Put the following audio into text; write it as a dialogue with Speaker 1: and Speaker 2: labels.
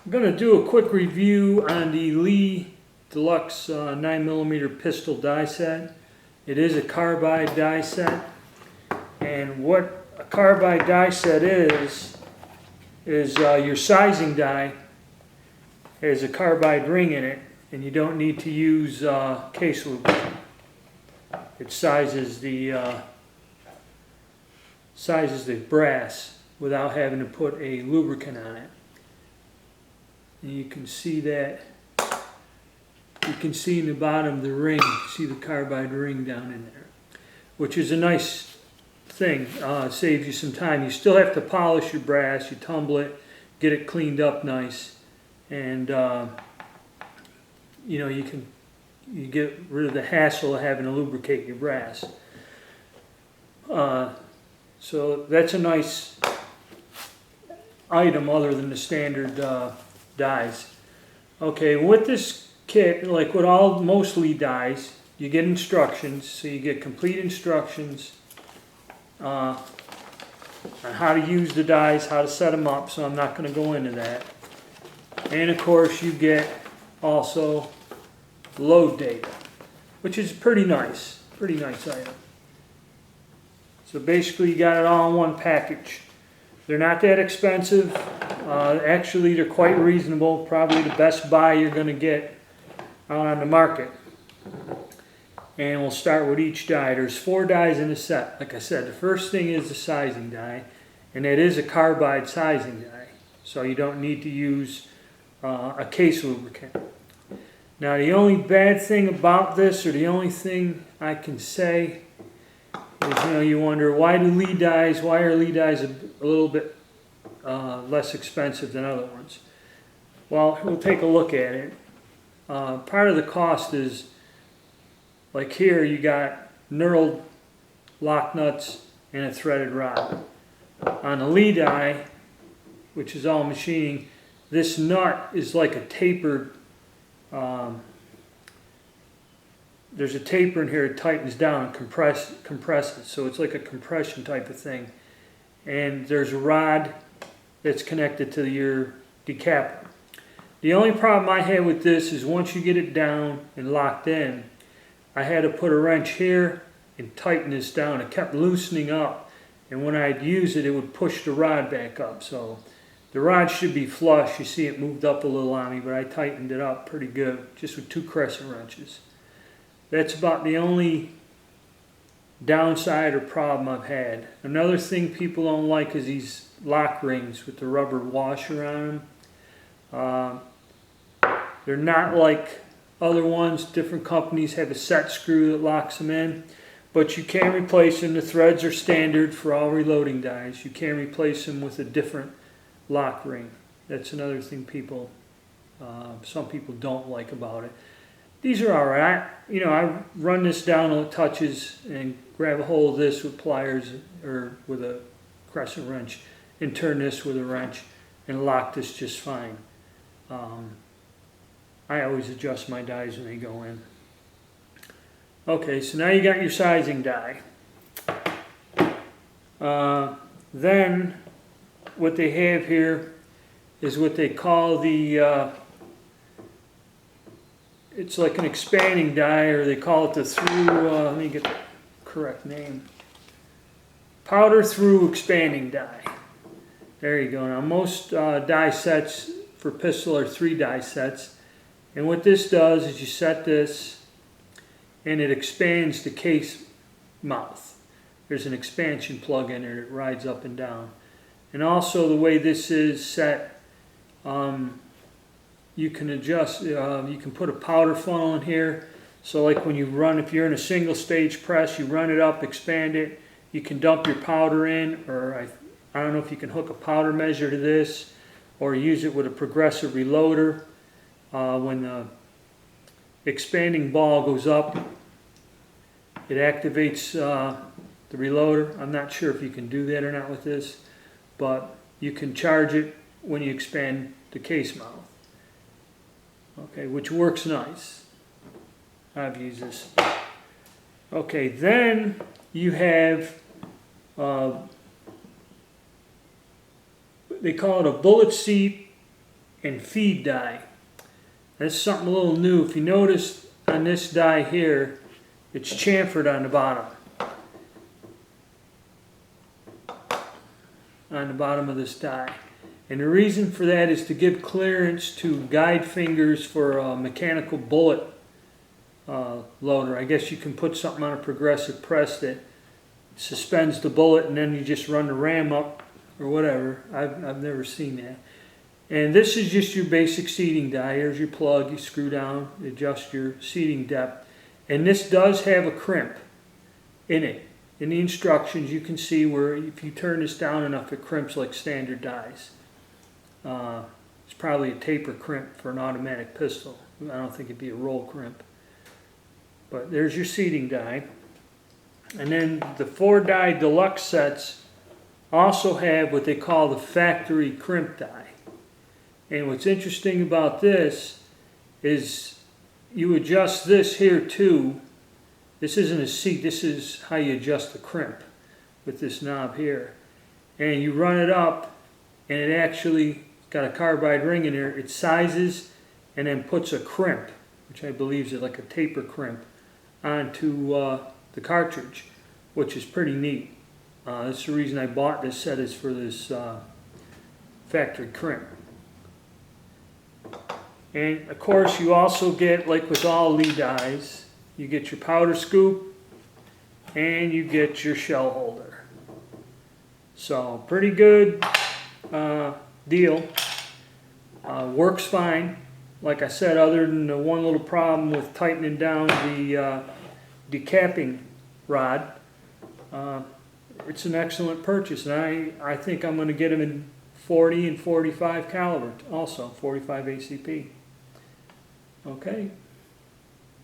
Speaker 1: I'm going to do a quick review on the Luger Deluxe 9mm pistol die set. It is a carbide die set, and what a carbide die set is your sizing die has a carbide ring in it, and you don't need to use case lubricant. It sizes the brass without having to put a lubricant on it. And you can see that. You can see in the bottom of the ring, you see the carbide ring down in there, which is a nice thing. Saves you some time. You still have to polish your brass, you tumble it, get it cleaned up nice, and you know, you get rid of the hassle of having to lubricate your brass. So that's a nice item other than the standard dies. Okay, with this kit, like with most lead dies, you get instructions. So you get complete instructions on how to use the dies, how to set them up, so I'm not going to go into that. And of course you get also load data, which is pretty nice item. So basically you got it all in one package. They're not that expensive. Actually, they're quite reasonable. Probably the best buy you're going to get out on the market. And we'll start with each die. There's 4 dies in the set. Like I said, the first thing is the sizing die, and it is a carbide sizing die. So you don't need to use a case lubricant. Now the only bad thing about this, or the only thing I can say, is, you know, you wonder why are lead dies a little bit less expensive than other ones? Well, we'll take a look at it. Part of the cost is, like here you got knurled lock nuts and a threaded rod. On a lead die, which is all machining, this nut is like a tapered, there's a taper in here, it tightens down and compresses, so it's like a compression type of thing. And there's a rod that's connected to your decapper. The only problem I had with this is once you get it down and locked in, I had to put a wrench here and tighten this down. It kept loosening up, and when I'd use it, it would push the rod back up. So the rod should be flush. You see it moved up a little on me, but I tightened it up pretty good just with 2 crescent wrenches. That's about the only downside or problem I've had. Another thing people don't like is these lock rings with the rubber washer on them. They're not like other ones. Different companies have a set screw that locks them in, but you can replace them. The threads are standard for all reloading dies. You can replace them with a different lock ring. That's another thing some people don't like about it. These are all right. You know, I run this down on touches and grab a hold of this with pliers or with a crescent wrench and turn this with a wrench and lock this just fine. I always adjust my dies when they go in. Okay, so now you got your sizing die. Then what they have here is what they call the it's like an expanding die, or they call it the let me get the correct name. Powder through expanding die. There you go. Now most die sets for pistol are 3 die sets. And what this does is you set this and it expands the case mouth. There's an expansion plug in there that rides up and down. And also the way this is set, you can adjust, you can put a powder funnel in here. So like when you run, if you're in a single stage press, you run it up, expand it, you can dump your powder in, or I don't know if you can hook a powder measure to this, or use it with a progressive reloader. When the expanding ball goes up, it activates the reloader. I'm not sure if you can do that or not with this, but you can charge it when you expand the case mouth. Okay, which works nice. I've used this. Okay, then you have they call it a bullet seat and feed die. That's something a little new. If you notice on this die here, it's chamfered on the bottom. On the bottom of this die. And the reason for that is to give clearance to guide fingers for a mechanical bullet loader. I guess you can put something on a progressive press that suspends the bullet and then you just run the ram up or whatever. I've never seen that. And this is just your basic seating die. Here's your plug. You screw down, adjust your seating depth. And this does have a crimp in it. In the instructions you can see where if you turn this down enough it crimps like standard dies. It's probably a taper crimp for an automatic pistol. I don't think it'd be a roll crimp. But there's your seating die. And then the 4-die deluxe sets also have what they call the factory crimp die. And what's interesting about this is you adjust this here too. This isn't a seat, this is how you adjust the crimp with this knob here. And you run it up and it actually got a carbide ring in there. It sizes and then puts a crimp, which I believe is like a taper crimp, onto the cartridge, which is pretty neat. That's the reason I bought this set, is for this factory crimp. And of course you also get, like with all Lee dies, you get your powder scoop and you get your shell holder. So pretty good deal. Works fine. Like I said, other than the one little problem with tightening down the decapping rod, it's an excellent purchase. And I think I'm going to get them in 40 and 45 caliber also, 45 ACP. Okay.